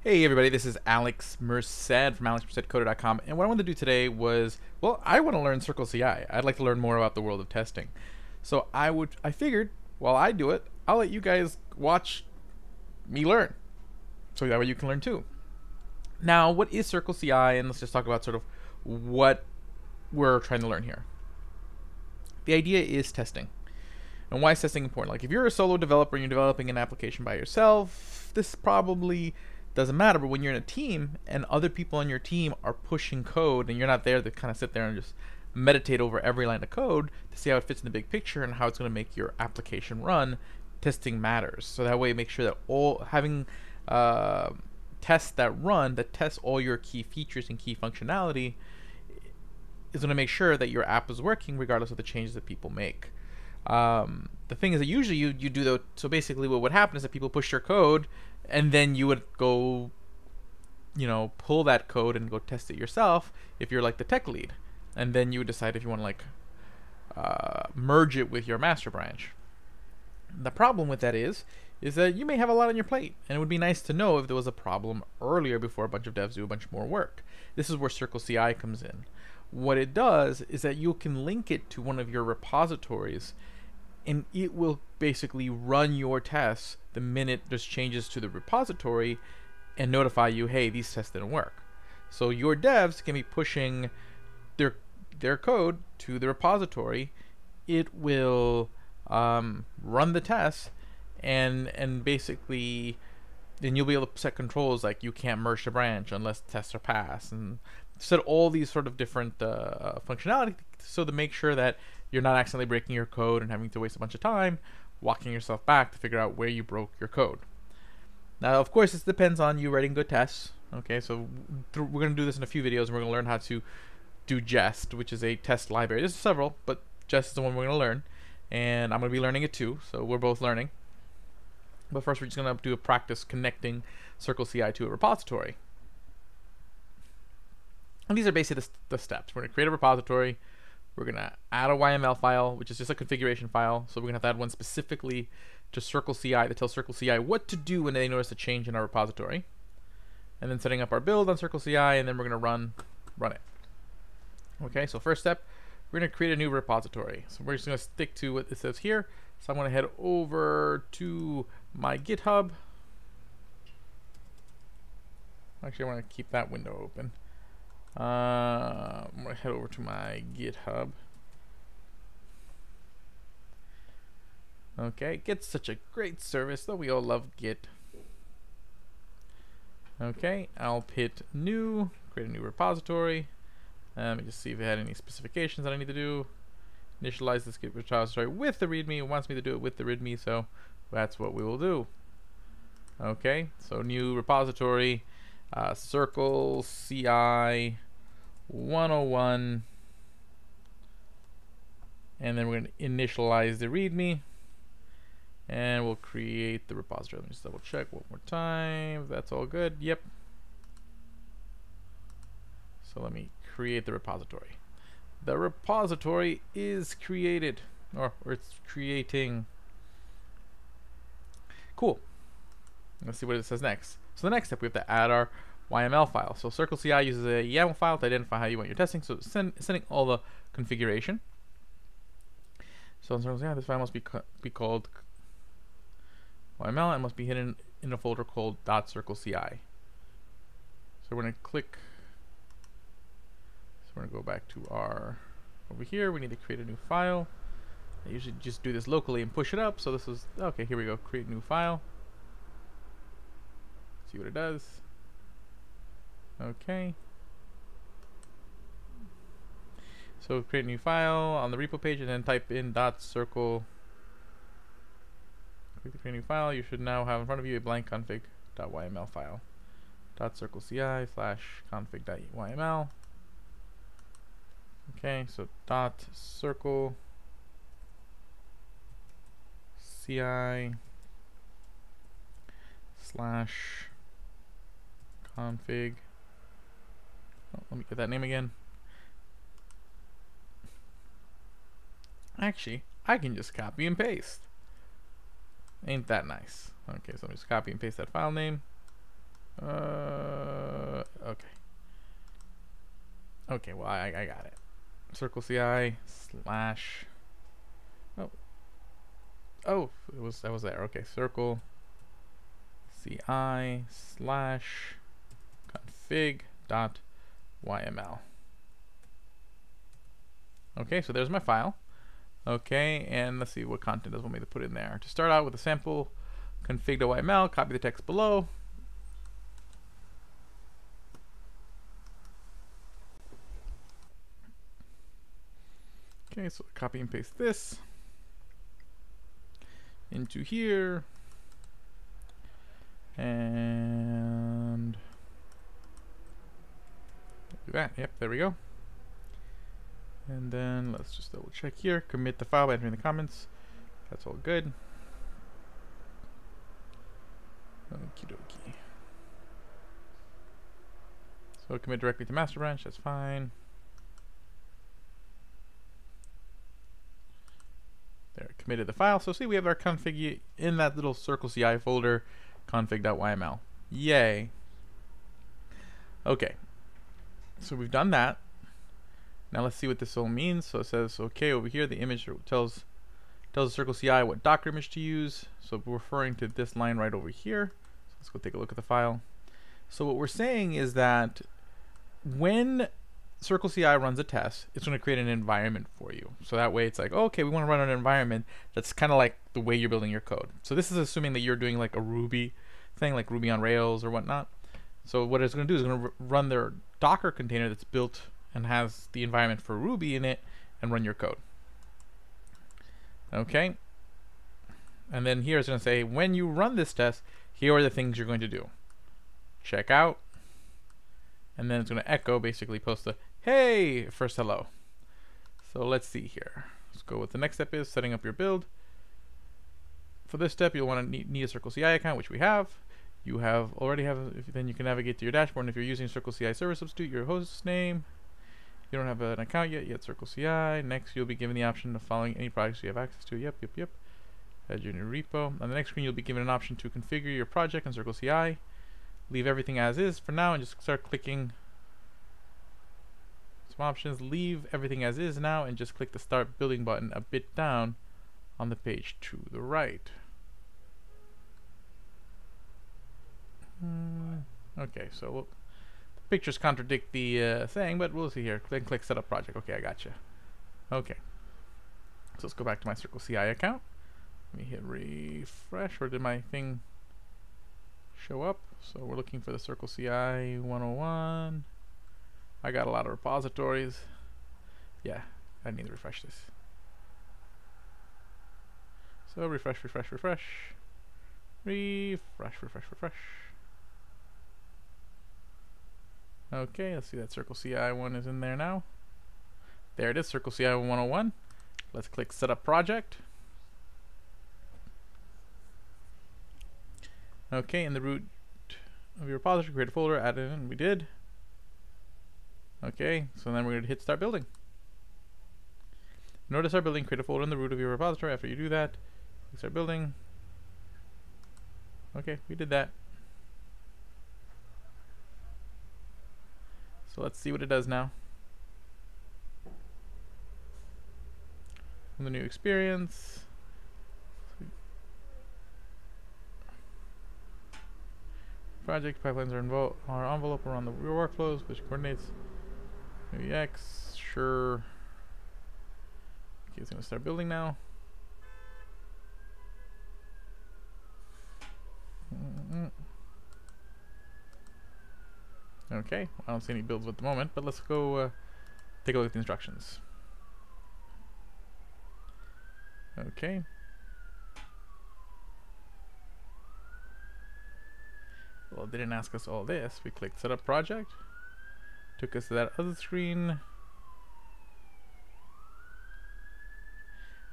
Hey everybody, this is Alex Merced from alexmercedcoder.com, and what I wanted to do today was, well, I want to learn CircleCi. I'd like to learn more about the world of testing. So I figured while I do it, I'll let you guys watch me learn, so that way you can learn too. Now, what is CircleCi, and let's just talk about sort of what we're trying to learn here. The idea is testing. And why is testing important? Like if you're a solo developer and you're developing an application by yourself, this probably doesn't matter. But when you're in a team and other people on your team are pushing code and you're not there to kind of sit there and just meditate over every line of code to see how it fits in the big picture and how it's going to make your application run, testing matters. So that way make sure that all having tests that test all your key features and key functionality is going to make sure that your app is working regardless of the changes that people make. The thing is that usually you do though. So basically, what would happen is that people push your code, and then you would go, pull that code and go test it yourself if you're like the tech lead, and then you would decide if you want to merge it with your master branch. The problem with that is that you may have a lot on your plate, and it would be nice to know if there was a problem earlier before a bunch of devs do a bunch more work. This is where CircleCi comes in. What it does is that you can link it to one of your repositories, and it will basically run your tests the minute there's changes to the repository and notify you, hey, these tests didn't work. So your devs can be pushing their code to the repository. It will run the tests, and basically then you'll be able to set controls like you can't merge the branch unless tests are passed, and set all these sort of different functionality so to make sure that you're not accidentally breaking your code and having to waste a bunch of time walking yourself back to figure out where you broke your code. Now, of course, this depends on you writing good tests. Okay, so we're going to do this in a few videos, and we're going to learn how to do Jest, which is a test library. There's several, but Jest is the one we're going to learn, and I'm going to be learning it too, so we're both learning. But first, we're just going to do a practice connecting CircleCi to a repository. And these are basically the steps. We're going to create a repository. We're going to add a YML file, which is just a configuration file. So we're going to have to add one specifically to CircleCi that tells CircleCi what to do when they notice a change in our repository. And then setting up our build on CircleCi, and then we're going to run it. Okay, so first step, we're going to create a new repository. So we're just going to stick to what it says here. So I'm going to head over to my GitHub. Actually, I want to keep that window open. I'm going to head over to my GitHub. Okay, Git's such a great service, though we all love Git. Okay, I'll hit new, create a new repository. Let me just see if it had any specifications that I need to do. Initialize this Git repository with the README. It wants me to do it with the README, so that's what we will do. Okay, so new repository, CircleCi 101, and then we're going to initialize the README, and we'll create the repository. Let me just double check one more time. That's all good. Yep. So let me create the repository. The repository is created, or it's creating. Cool. Let's see what it says next. So the next step, we have to add our YML file. So CircleCi uses a YAML file to identify how you want your testing. So sending all the configuration. So in CircleCi, this file must be called YML and must be hidden in a folder called .circleci. So we're going to click. So we're going to go back to our over here. We need to create a new file. I usually just do this locally and push it up. So this is okay. Here we go. Create new file. See what it does. Okay. So create a new file on the repo page and then type in .circle. Click to create a new file. You should now have in front of you a blank config.yml file. .circleci/config.yml. Okay, so .circleci/config. Oh, let me get that name again. Actually, I can just copy and paste. Ain't that nice? Okay, so let me just copy and paste that file name. Okay. Okay, well, I got it. CircleCi slash. Oh. Oh, that was there. Okay, CircleCi slash config dot YML. Okay, so there's my file. Okay, and let's see what content does want me to put in there. To start out with a sample config.yml, copy the text below. Okay, so copy and paste this into here. And do that. Yep, there we go. And then let's just double check here. Commit the file by entering the comments. That's all good. Okie dokie. So commit directly to master branch. That's fine. There, committed the file. So see, we have our config in that little CircleCi folder, config.yml. Yay. Okay. So we've done that. Now let's see what this all means. So it says, okay, over here, the image tells CircleCi what Docker image to use. So we're referring to this line right over here. So let's go take a look at the file. So what we're saying is that when CircleCi runs a test, it's going to create an environment for you. So that way it's like, oh, okay, we want to run an environment that's kind of like the way you're building your code. So this is assuming that you're doing like a Ruby thing, like Ruby on Rails or whatnot. So what it's going to do is it's going to run their Docker container that's built and has the environment for Ruby in it and run your code. Okay. And then here it's going to say, when you run this test, here are the things you're going to do. Check out. And then it's going to echo, basically post the, hey, first hello. So let's see here. Let's go with the next step is setting up your build. For this step, you'll want to need a CircleCi account, which we have. You already have, then you can navigate to your dashboard. And if you're using CircleCi server substitute, your host name. You don't have an account yet CircleCi. Next, you'll be given the option of following any projects you have access to. Yep. Add your new repo. On the next screen, you'll be given an option to configure your project in CircleCi. Leave everything as is for now and just start clicking some options. Leave everything as is now and just click the start building button a bit down on the page to the right. Okay, so the pictures contradict the thing, but we'll see here. Then click setup project. Okay, I gotcha. Okay, so let's go back to my CircleCi account. Let me hit refresh, or did my thing show up? So we're looking for the CircleCi 101. I got a lot of repositories. Yeah, I need to refresh this. So refresh. Okay, let's see that CircleCi one is in there now. There it is, CircleCi 101. Let's click setup project. Okay, in the root of your repository, create a folder, add it in, we did. Okay, so then we're going to hit start building. In order to start building, create a folder in the root of your repository. After you do that, start building. Okay, we did that. So let's see what it does now. From the new experience. Project pipelines are envelope around your workflows, which coordinates UX. Sure. Okay, it's gonna start building now. Okay, I don't see any builds at the moment, but let's go take a look at the instructions. Okay. Well, it didn't ask us all this. We clicked setup project. Took us to that other screen.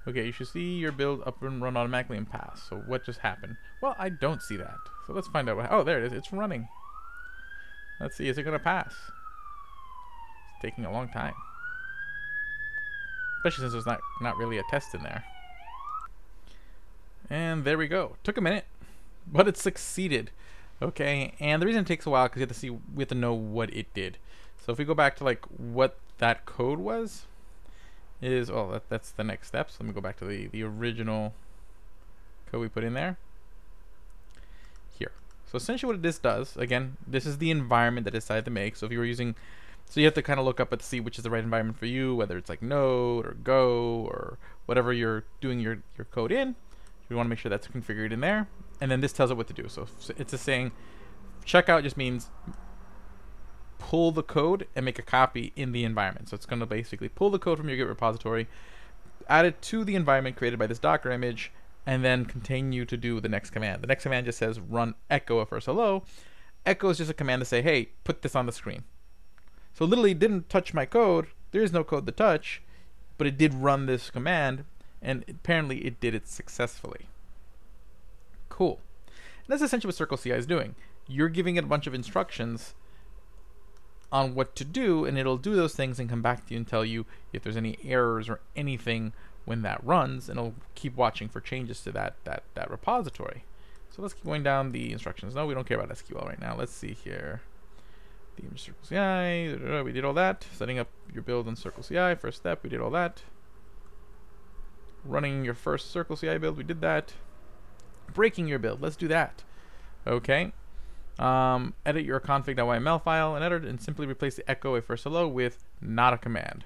Okay, you should see your build up and run automatically and pass. So what just happened? Well, I don't see that. So let's find out what, oh, there it is. It's running. Let's see, is it gonna pass? It's taking a long time. Especially since there's not really a test in there. And there we go. Took a minute, but it succeeded. Okay, and the reason it takes a while because we have to know what it did. So if we go back to like what that code was, is that's the next step. So let me go back to the original code we put in there. Here. So essentially what this does, again, this is the environment that I decided to make. So if you were using, so you have to kind of look up and see which is the right environment for you, whether it's like Node or Go or whatever you're doing your code in. We want to make sure that's configured in there. And then this tells it what to do. So it's just saying checkout just means pull the code and make a copy in the environment. So it's going to basically pull the code from your Git repository, add it to the environment created by this Docker image, and then continue to do the next command. The next command just says run echo at first hello. Echo is just a command to say, hey, put this on the screen. So literally didn't touch my code. There is no code to touch, but it did run this command, and apparently it did it successfully. Cool. And that's essentially what CircleCi is doing. You're giving it a bunch of instructions on what to do, and it'll do those things and come back to you and tell you if there's any errors or anything when that runs, and it'll keep watching for changes to that repository. So let's keep going down the instructions. No, we don't care about SQL right now. Let's see here. The image CircleCi, we did all that. Setting up your build on CircleCi, first step, we did all that. Running your first CircleCi build, we did that. Breaking your build, let's do that. Okay. Edit your config.yml file and edit and simply replace the echo a first hello with not a command.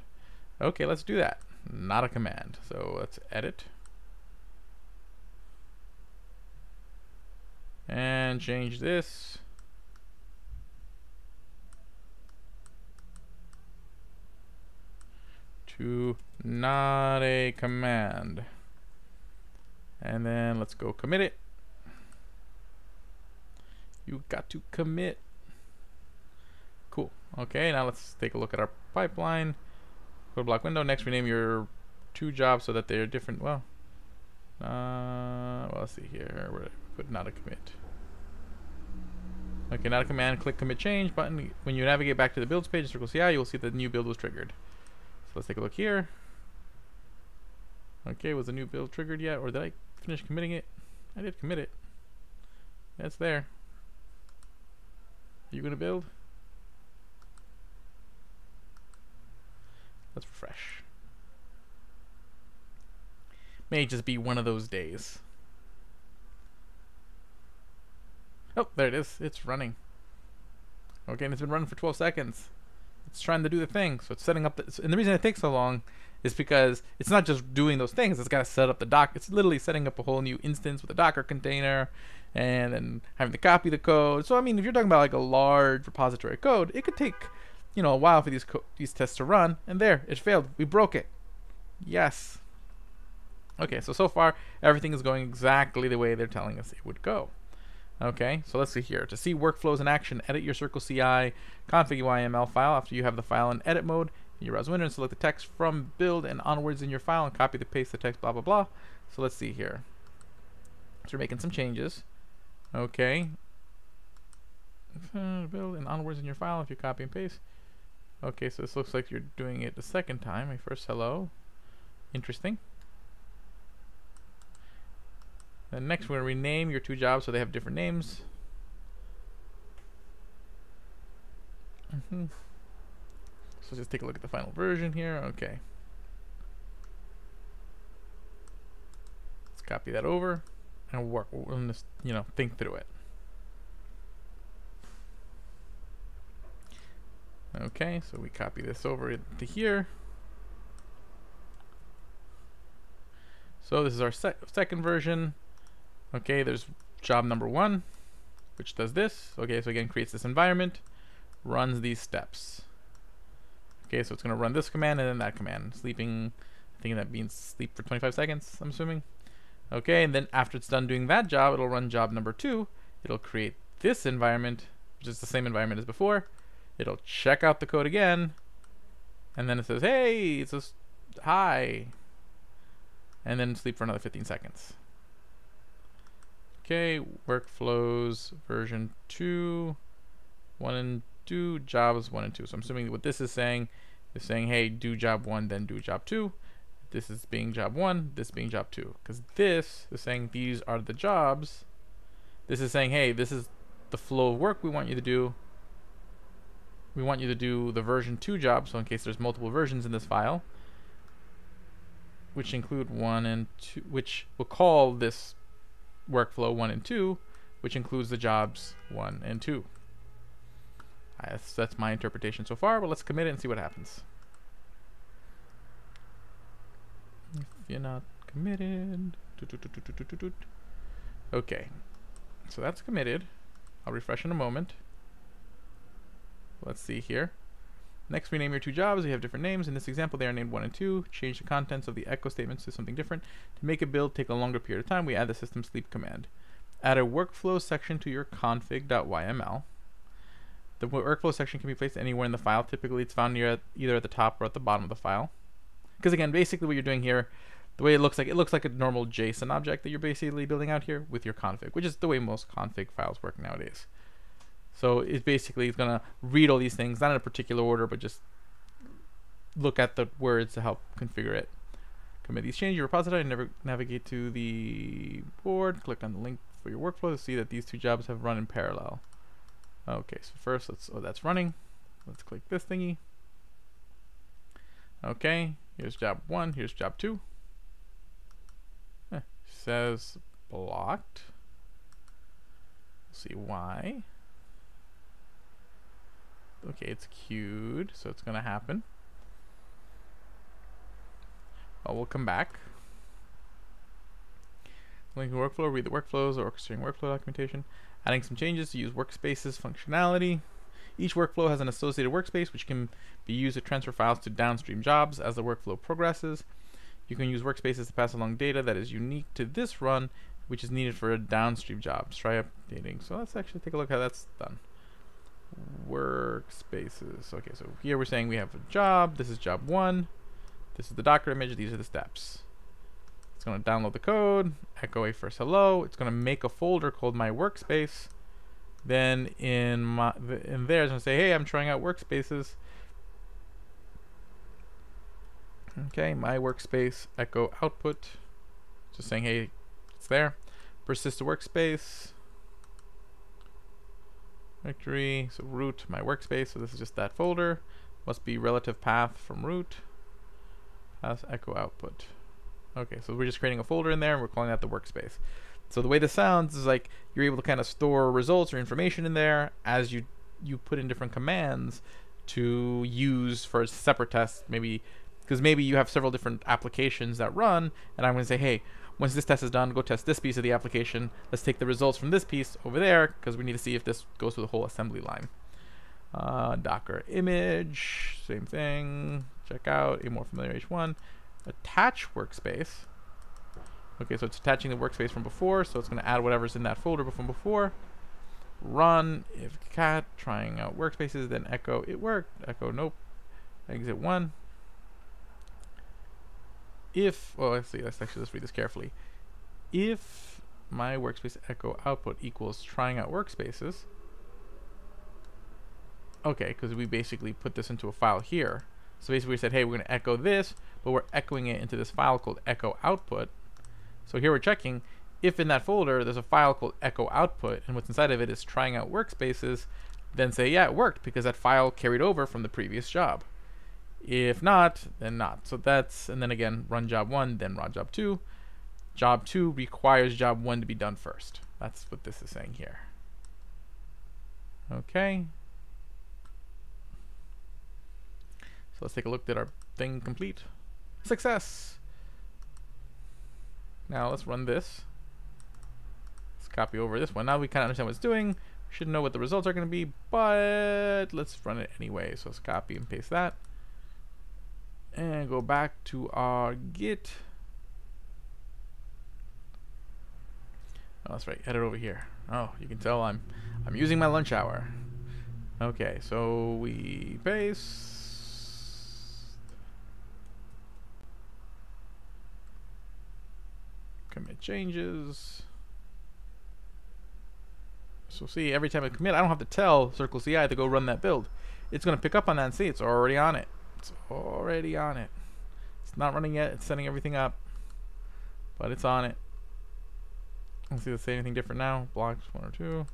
Okay, let's do that. Not a command. So let's edit and change this to not a command. And then let's go commit it. You got to commit. Cool. Okay, now let's take a look at our pipeline. Code block window. Next, rename your two jobs so that they're different. Well, let's see here. We're put not a commit. Okay, not a command. Click commit change button. When you navigate back to the builds page in CircleCi, you'll see that the new build was triggered. So let's take a look here. Okay, was the new build triggered yet, or did I finish committing it? I did commit it. That's there. Are you gonna build? Let's refresh. May just be one of those days. Oh, there it is. It's running. Okay, and it's been running for 12 seconds. It's trying to do the thing. So it's setting up and the reason it takes so long is because it's not just doing those things. It's got to set up the doc. It's literally setting up a whole new instance with a Docker container and then having to copy the code. So I mean, if you're talking about like a large repository of code, it could take, you know, a while for these tests to run. And there, it failed. We broke it. Yes. Okay, so far everything is going exactly the way they're telling us it would go. Okay, so let's see here. To see workflows in action, edit your CircleCi config YML file after you have the file in edit mode. In your browser window, and select the text from build and onwards in your file and copy the paste the text, blah, blah, blah. So let's see here. So we're making some changes. Okay. Build and onwards in your file if you copy and paste. Okay, so this looks like you're doing it the second time. My first hello. Interesting. Then next we're going to rename your two jobs so they have different names. So just take a look at the final version here. Okay. Let's copy that over and work on this, you know, think through it. Okay, so we copy this over to here. So this is our second version. Okay, there's job number 1, which does this. Okay, so again, creates this environment, runs these steps. Okay, so it's going to run this command and then that command. Sleeping, I think that means sleep for 25 seconds, I'm assuming. Okay, and then after it's done doing that job, it'll run job number 2. It'll create this environment, which is the same environment as before. It'll check out the code again, and then it says, hey, it says hi, and then sleep for another 15 seconds. Okay, workflows version 2, 1 and 2, jobs 1 and 2. So I'm assuming what this is saying, hey, do job 1, then do job 2. This is being job 1, this being job 2. Because this is saying these are the jobs. This is saying, hey, this is the flow of work we want you to do, we want you to do the version 2 job, so in case there's multiple versions in this file, which include 1 and 2, which we'll call this workflow 1 and 2, which includes the jobs 1 and 2. That's my interpretation so far, but let's commit it and see what happens. If you're not committed, okay, so that's committed. I'll refresh in a moment. Let's see here. Next, rename your 2 jobs. We have different names. In this example, they are named 1 and 2. Change the contents of the echo statements to something different. To make a build take a longer period of time, we add the system sleep command. Add a workflow section to your config.yml. The workflow section can be placed anywhere in the file. Typically, it's found either at the top or at the bottom of the file. Because again, basically what you're doing here, the way it looks like a normal JSON object that you're basically building out here with your config, which is the way most config files work nowadays. So it's basically going to read all these things, not in a particular order, but just look at the words to help configure it. Commit these changes to your repository and navigate to the board. Click on the link for your workflow to see that these 2 jobs have run in parallel. Okay, so first that's running. Let's click this thingy. Okay, here's job 1, here's job 2. Says blocked. See why. Okay, it's queued, so it's going to happen. Well, we'll come back. Linking workflow, read the workflows, or orchestrating workflow documentation. Adding some changes to use Workspaces functionality. Each workflow has an associated workspace which can be used to transfer files to downstream jobs as the workflow progresses. You can use Workspaces to pass along data that is unique to this run, which is needed for a downstream job. Let's try updating. So let's actually take a look how that's done. Workspaces. Okay, so here we're saying we have a job. This is job 1. This is the Docker image. These are the steps. It's going to download the code, echo a first hello. It's going to make a folder called my workspace. Then in there, it's going to say, hey, I'm trying out Workspaces. Okay, my workspace, echo output. Just saying, hey, it's there. Persist to workspace. Directory, so root, my workspace. So this is just that folder. Must be relative path from root. Path echo output. Okay, so we're just creating a folder in there and we're calling that the workspace. So the way this sounds is like you're able to kind of store results or information in there as you put in different commands to use for separate tests, maybe because maybe you have several different applications that run, and I'm going to say, hey, once this test is done, go test this piece of the application. Let's take the results from this piece over there because we need to see if this goes through the whole assembly line. Docker image, same thing. Check out a more familiar H1. Attach workspace. Okay, so it's attaching the workspace from before, so it's going to add whatever's in that folder from before. Run if cat trying out workspaces, then echo it worked. Echo nope. Exit 1. If let's read this carefully. If my workspace echo output equals trying out workspaces. Okay, because we basically put this into a file here. So basically we said, hey, we're going to echo this, but we're echoing it into this file called echo output. So here we're checking if in that folder there's a file called echo output and what's inside of it is trying out workspaces, then say, yeah, it worked because that file carried over from the previous job. If not, then not. So that's, and then again, run job 1, then run job 2. Job 2 requires job 1 to be done first. That's what this is saying here. Okay. So let's take a look at our thing complete. Success. Now let's run this. Let's copy over this one. Now we kind of understand what it's doing. We should know what the results are going to be, but let's run it anyway. So let's copy and paste that. And go back to our Git. Oh, that's right. Edit over here. Oh, you can tell I'm using my lunch hour. Okay, so we paste. Commit changes. So see, every time I commit, I don't have to tell CircleCi to go run that build. It's going to pick up on that and see it's already on it. It's already on it. It's not running yet. It's setting everything up, but it's on it. Let's see if they say anything different now. Blocks 1 or 2.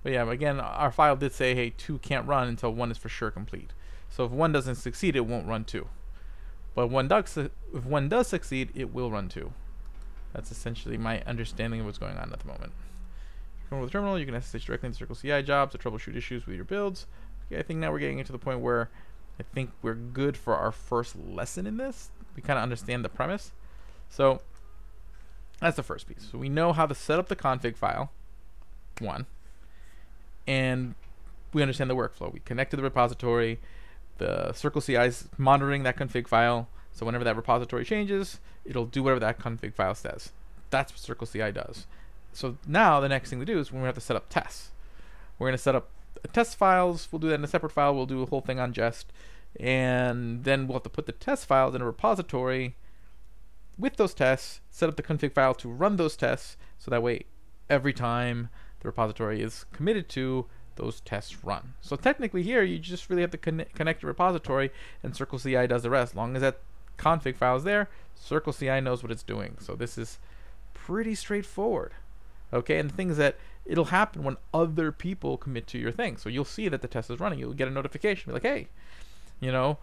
But yeah, again, our file did say, hey, 2 can't run until 1 is for sure complete. So if 1 doesn't succeed, it won't run 2. But if 1 does succeed, it will run 2. That's essentially my understanding of what's going on at the moment. With the terminal, you can SSH directly into CircleCi jobs to troubleshoot issues with your builds. Okay, I think now we're getting into the point where I think we're good for our first lesson in this. We kind of understand the premise. So that's the first piece. So we know how to set up the config file, 1, and we understand the workflow. We connect to the repository. The CircleCi is monitoring that config file. So whenever that repository changes, it'll do whatever that config file says. That's what CircleCi does. So now the next thing to do is we have to set up tests. We're going to set up test files. We'll do that in a separate file. We'll do a whole thing on Jest. And then we'll have to put the test files in a repository with those tests, set up the config file to run those tests. So that way, every time the repository is committed to, those tests run. So technically here, you just really have to connect your repository, and CircleCi does the rest. As long as that config file is there, CircleCi knows what it's doing. So this is pretty straightforward. Okay, and the thing is that it'll happen when other people commit to your thing. So you'll see that the test is running. You'll get a notification, be like, hey, you know,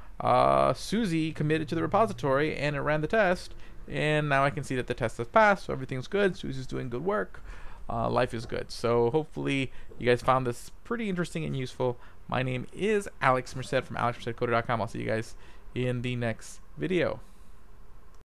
Susie committed to the repository and it ran the test, and now I can see that the test has passed, so everything's good. Susie's doing good work. Life is good. So hopefully you guys found this pretty interesting and useful. My name is Alex Merced from alexmercedcoder.com. I'll see you guys in the next video.